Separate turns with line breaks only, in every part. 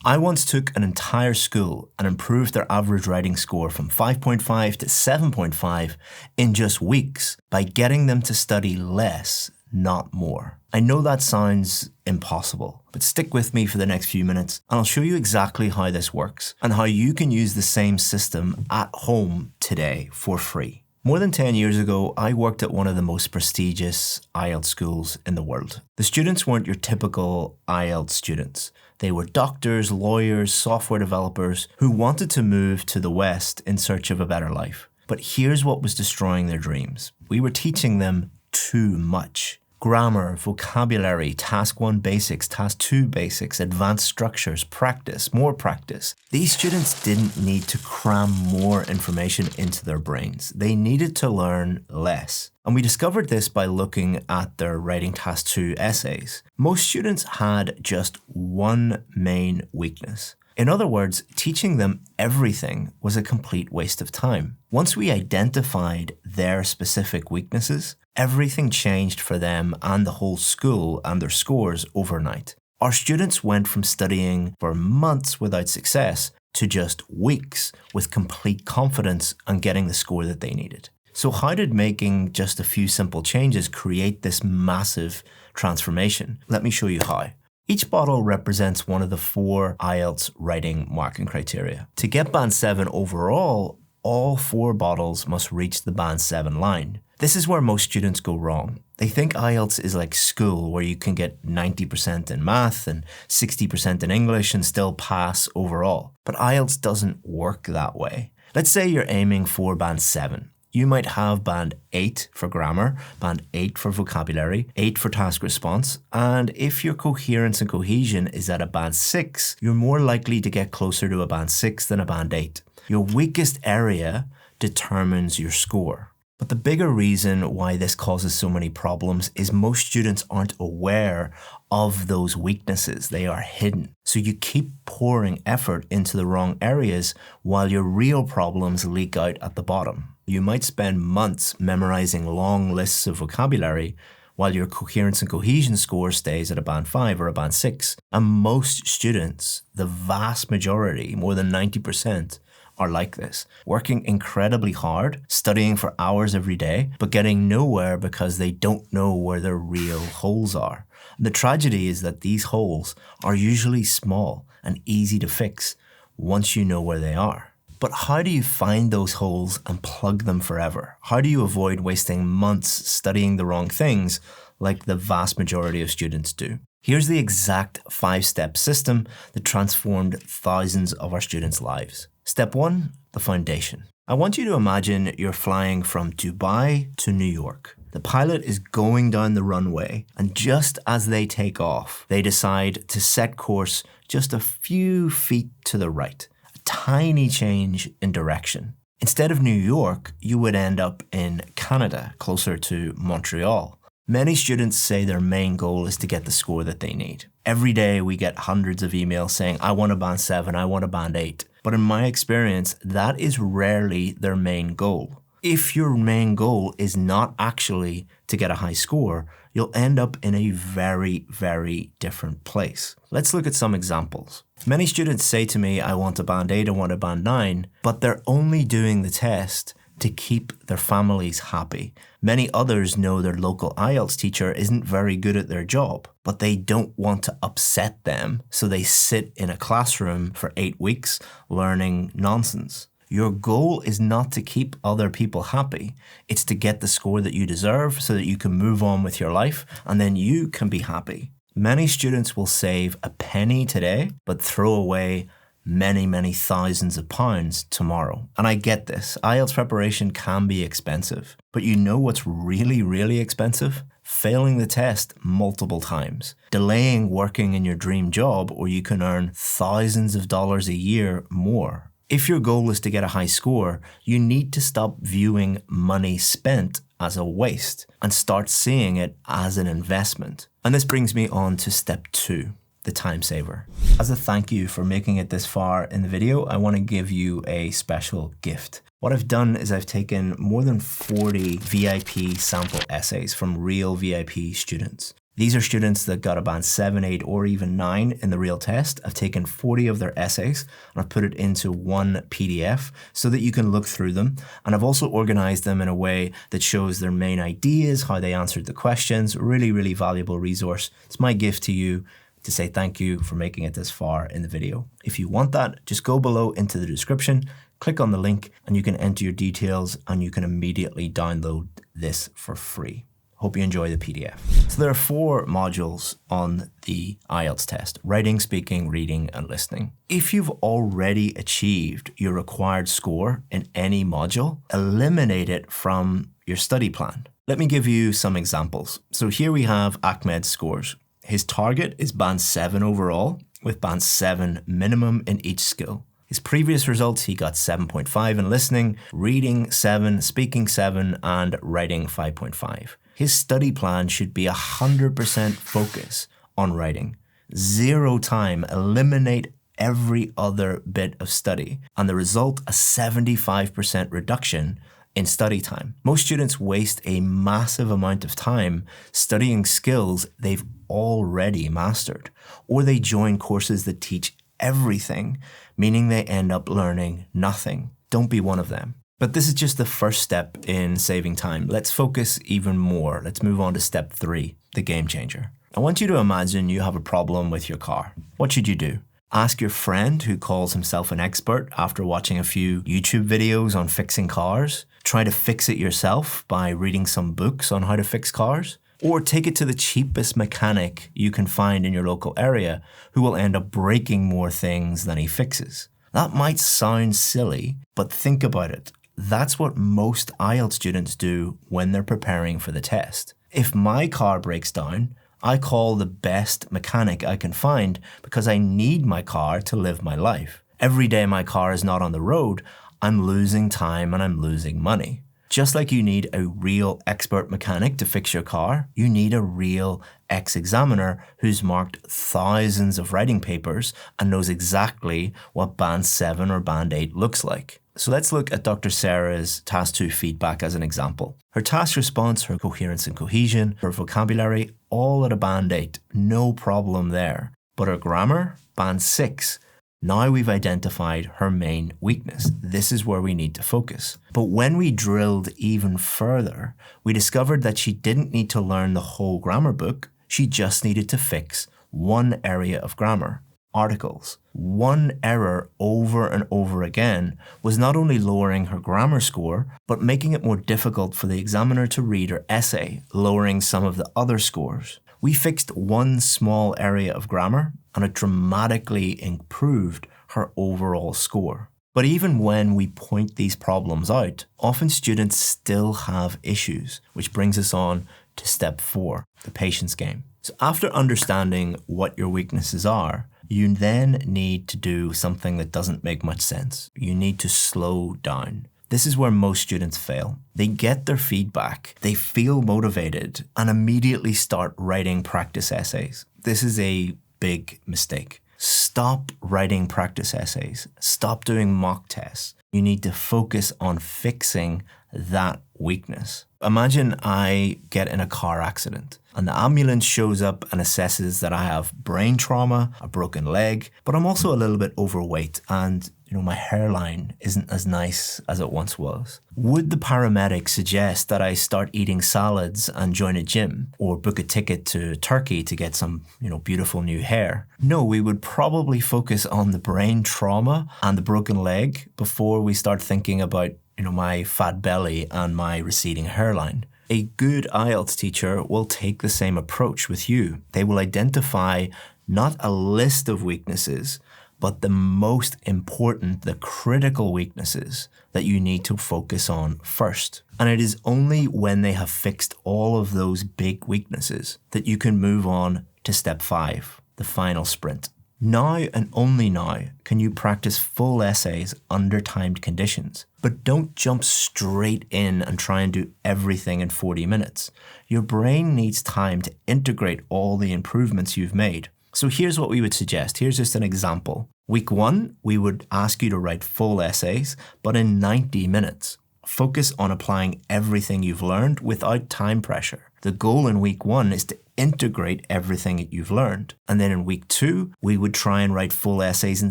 I once took an entire school and improved their average writing score from 5.5 to 7.5 in just weeks by getting them to study less, not more. I know that sounds impossible, but stick with me for the next few minutes and I'll show you exactly how this works and how you can use the same system at home today for free. More than 10 years ago, I worked at one of the most prestigious IELTS schools in the world. The students weren't your typical IELTS students. They were doctors, lawyers, software developers who wanted to move to the West in search of a better life. But here's what was destroying their dreams. We were teaching them too much. Grammar, vocabulary, task 1 basics, task 2 basics, advanced structures, practice, more practice. These students didn't need to cram more information into their brains. They needed to learn less. And we discovered this by looking at their writing task 2 essays. Most students had just one main weakness. In other words, teaching them everything was a complete waste of time. Once we identified their specific weaknesses, everything changed for them and the whole school and their scores overnight. Our students went from studying for months without success to just weeks with complete confidence and getting the score that they needed. So how did making just a few simple changes create this massive transformation? Let me show you how. Each bottle represents one of the 4 IELTS writing marking criteria. To get Band 7 overall, all 4 bottles must reach the Band 7 line. This is where most students go wrong. They think IELTS is like school where you can get 90% in math and 60% in English and still pass overall. But IELTS doesn't work that way. Let's say you're aiming for Band 7. You might have Band 8 for grammar, Band 8 for vocabulary, 8 for task response, and if your coherence and cohesion is at a Band 6, you're more likely to get closer to a Band 6 than a Band 8. Your weakest area determines your score. But the bigger reason why this causes so many problems is most students aren't aware of those weaknesses. They are hidden. So you keep pouring effort into the wrong areas while your real problems leak out at the bottom. You might spend months memorizing long lists of vocabulary while your coherence and cohesion score stays at a Band 5 or a Band 6. And most students, the vast majority, more than 90%, are like this, working incredibly hard, studying for hours every day, but getting nowhere because they don't know where their real holes are. The tragedy is that these holes are usually small and easy to fix once you know where they are. But how do you find those holes and plug them forever? How do you avoid wasting months studying the wrong things like the vast majority of students do? Here's the exact 5-step system that transformed thousands of our students' lives. Step 1, the foundation. I want you to imagine you're flying from Dubai to New York. The pilot is going down the runway, and just as they take off, they decide to set course just a few feet to the right. A tiny change in direction. Instead of New York, you would end up in Canada, closer to Montreal. Many students say their main goal is to get the score that they need. Every day we get hundreds of emails saying, I want a Band 7, I want a Band 8. But in my experience, that is rarely their main goal. If your main goal is not actually to get a high score, you'll end up in a very, very different place. Let's look at some examples. Many students say to me, I want a Band 8, I want a Band 9, but they're only doing the test to keep their families happy. Many others know their local IELTS teacher isn't very good at their job, but they don't want to upset them, so they sit in a classroom for 8 weeks learning nonsense. Your goal is not to keep other people happy. It's to get the score that you deserve so that you can move on with your life and then you can be happy. Many students will save a penny today, but throw away many thousands of pounds tomorrow. And I get this, IELTS preparation can be expensive, but you know what's really expensive? Failing the test multiple times, delaying working in your dream job where you can earn thousands of dollars a year more. If your goal is to get a high score, you need to stop viewing money spent as a waste and start seeing it as an investment. And this brings me on to step 2. The time saver. As a thank you for making it this far in the video, I want to give you a special gift. What I've done is I've taken more than 40 VIP sample essays from real VIP students. These are students that got a band 7, 8, or even 9 in the real test. I've taken 40 of their essays and I've put it into one PDF so that you can look through them. And I've also organized them in a way that shows their main ideas, how they answered the questions. Really, really valuable resource. It's my gift to you to say thank you for making it this far in the video. If you want that, just go below into the description, click on the link, and you can enter your details and you can immediately download this for free. Hope you enjoy the PDF. So there are 4 modules on the IELTS test: writing, speaking, reading, and listening. If you've already achieved your required score in any module, eliminate it from your study plan. Let me give you some examples. So here we have Ahmed's scores. His target is band 7 overall, with band 7 minimum in each skill. His previous results, he got 7.5 in listening, reading 7, speaking 7, and writing 5.5. His study plan should be 100% focus on writing. 0 time, eliminate every other bit of study. And the result, a 75% reduction in study time. Most students waste a massive amount of time studying skills they've already mastered, or they join courses that teach everything, meaning they end up learning nothing. Don't be one of them. But this is just the first step in saving time. Let's focus even more. Let's move on to step 3, the game changer. I want you to imagine you have a problem with your car. What should you do? Ask your friend who calls himself an expert after watching a few YouTube videos on fixing cars. Try to fix it yourself by reading some books on how to fix cars. Or take it to the cheapest mechanic you can find in your local area who will end up breaking more things than he fixes. That might sound silly, but think about it. That's what most IELTS students do when they're preparing for the test. If my car breaks down, I call the best mechanic I can find because I need my car to live my life. Every day my car is not on the road, I'm losing time and I'm losing money. Just like you need a real expert mechanic to fix your car, you need a real ex-examiner who's marked thousands of writing papers and knows exactly what band 7 or band 8 looks like. So let's look at Dr. Sarah's Task 2 feedback as an example. Her task response, her coherence and cohesion, her vocabulary, all at a band 8, no problem there. But her grammar, band 6. Now we've identified her main weakness. This is where we need to focus. But when we drilled even further, we discovered that she didn't need to learn the whole grammar book. She just needed to fix one area of grammar: articles. One error over and over again was not only lowering her grammar score, but making it more difficult for the examiner to read her essay, lowering some of the other scores. We fixed one small area of grammar and it dramatically improved her overall score. But even when we point these problems out, often students still have issues, which brings us on to step 4, the patience game. So after understanding what your weaknesses are, you then need to do something that doesn't make much sense. You need to slow down. This is where most students fail. They get their feedback, they feel motivated, and immediately start writing practice essays. This is a big mistake. Stop writing practice essays. Stop doing mock tests. You need to focus on fixing that weakness. Imagine I get in a car accident and the ambulance shows up and assesses that I have brain trauma, a broken leg, but I'm also a little bit overweight and my hairline isn't as nice as it once was. Would the paramedic suggest that I start eating salads and join a gym or book a ticket to Turkey to get some, beautiful new hair? No, we would probably focus on the brain trauma and the broken leg before we start thinking about, my fat belly and my receding hairline. A good IELTS teacher will take the same approach with you. They will identify not a list of weaknesses, but the most important, the critical weaknesses that you need to focus on first. And it is only when they have fixed all of those big weaknesses that you can move on to step 5, the final sprint. Now and only now can you practice full essays under timed conditions, but don't jump straight in and try and do everything in 40 minutes. Your brain needs time to integrate all the improvements you've made. So here's what we would suggest. Here's just an example. Week 1, we would ask you to write full essays, but in 90 minutes. Focus on applying everything you've learned without time pressure. The goal in week 1 is to integrate everything that you've learned. And then in week 2, we would try and write full essays in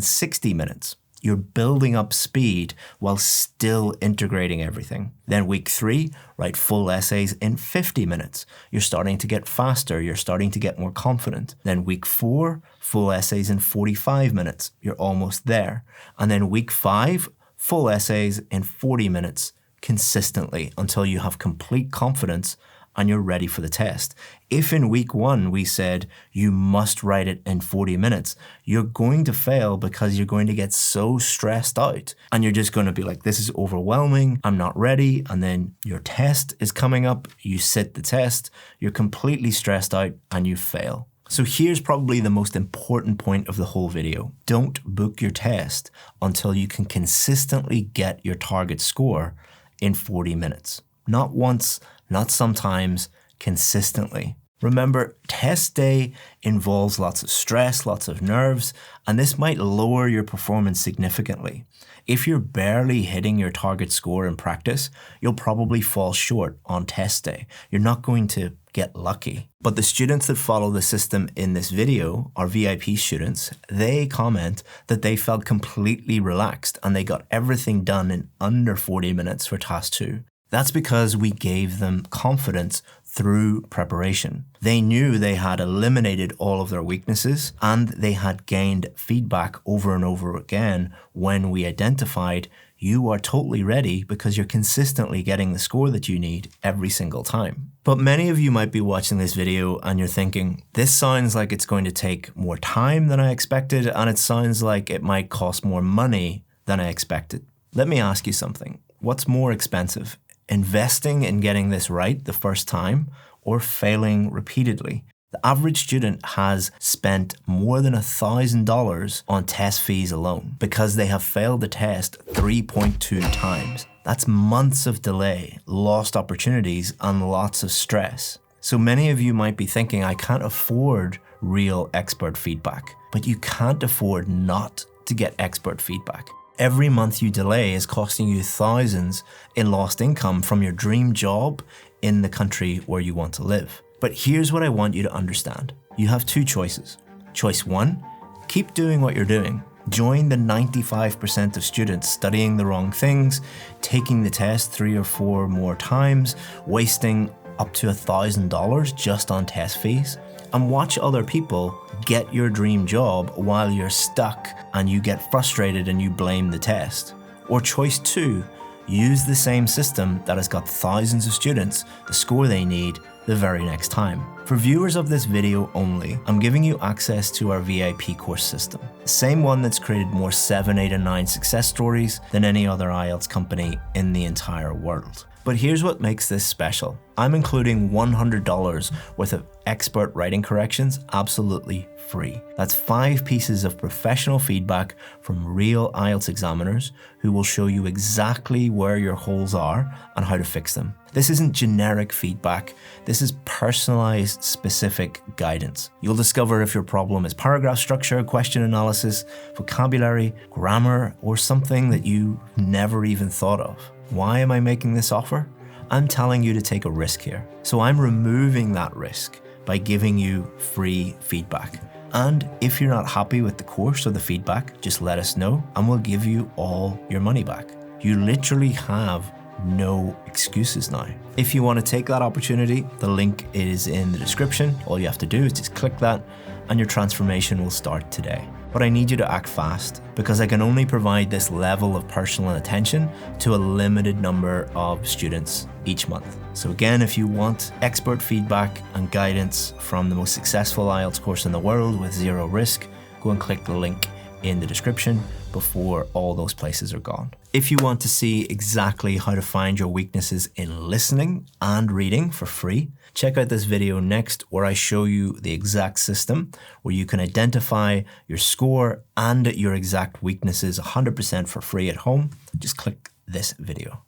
60 minutes. You're building up speed while still integrating everything. Then week 3, write full essays in 50 minutes. You're starting to get faster. You're starting to get more confident. Then week 4, full essays in 45 minutes. You're almost there. And then week 5, full essays in 40 minutes consistently until you have complete confidence and you're ready for the test. If in week 1 we said you must write it in 40 minutes, you're going to fail because you're going to get so stressed out and you're just going to be like, this is overwhelming, I'm not ready. And then your test is coming up, you sit the test, you're completely stressed out and you fail. So here's probably the most important point of the whole video. Don't book your test until you can consistently get your target score in 40 minutes. Not once, not sometimes, consistently. Remember, test day involves lots of stress, lots of nerves, and this might lower your performance significantly. If you're barely hitting your target score in practice, you'll probably fall short on test day. You're not going to get lucky. But the students that follow the system in this video, our VIP students, they comment that they felt completely relaxed and they got everything done in under 40 minutes for task 2. That's because we gave them confidence through preparation. They knew they had eliminated all of their weaknesses and they had gained feedback over and over again when we identified you are totally ready because you're consistently getting the score that you need every single time. But many of you might be watching this video and you're thinking, this sounds like it's going to take more time than I expected and it sounds like it might cost more money than I expected. Let me ask you something. What's more expensive? Investing in getting this right the first time or failing repeatedly? The average student has spent more than $1,000 on test fees alone because they have failed the test 3.2 times. That's months of delay, lost opportunities, and lots of stress. So many of you might be thinking, I can't afford real expert feedback, but you can't afford not to get expert feedback. Every month you delay is costing you thousands in lost income from your dream job in the country where you want to live. But here's what I want you to understand. You have 2 choices. Choice 1, keep doing what you're doing. Join the 95% of students studying the wrong things, taking the test 3 or 4 more times, wasting up to $1,000 just on test fees, and watch other people get your dream job while you're stuck and you get frustrated and you blame the test. Or choice 2, use the same system that has got thousands of students the score they need the very next time. For viewers of this video only, I'm giving you access to our VIP course system. The same one that's created more 7, 8, and 9 success stories than any other IELTS company in the entire world. But here's what makes this special. I'm including $100 worth of expert writing corrections absolutely free. That's 5 pieces of professional feedback from real IELTS examiners who will show you exactly where your holes are and how to fix them. This isn't generic feedback. This is personalized, specific guidance. You'll discover if your problem is paragraph structure, question analysis, vocabulary, grammar, or something that you never even thought of. Why am I making this offer? I'm telling you to take a risk here. So I'm removing that risk by giving you free feedback. And if you're not happy with the course or the feedback, just let us know and we'll give you all your money back. You literally have no excuses now. If you want to take that opportunity, the link is in the description. All you have to do is just click that and your transformation will start today. But I need you to act fast because I can only provide this level of personal attention to a limited number of students each month. So again, if you want expert feedback and guidance from the most successful IELTS course in the world with 0 risk, go and click the link in the description before all those places are gone. If you want to see exactly how to find your weaknesses in listening and reading for free, check out this video next where I show you the exact system where you can identify your score and your exact weaknesses 100% for free at home. Just click this video.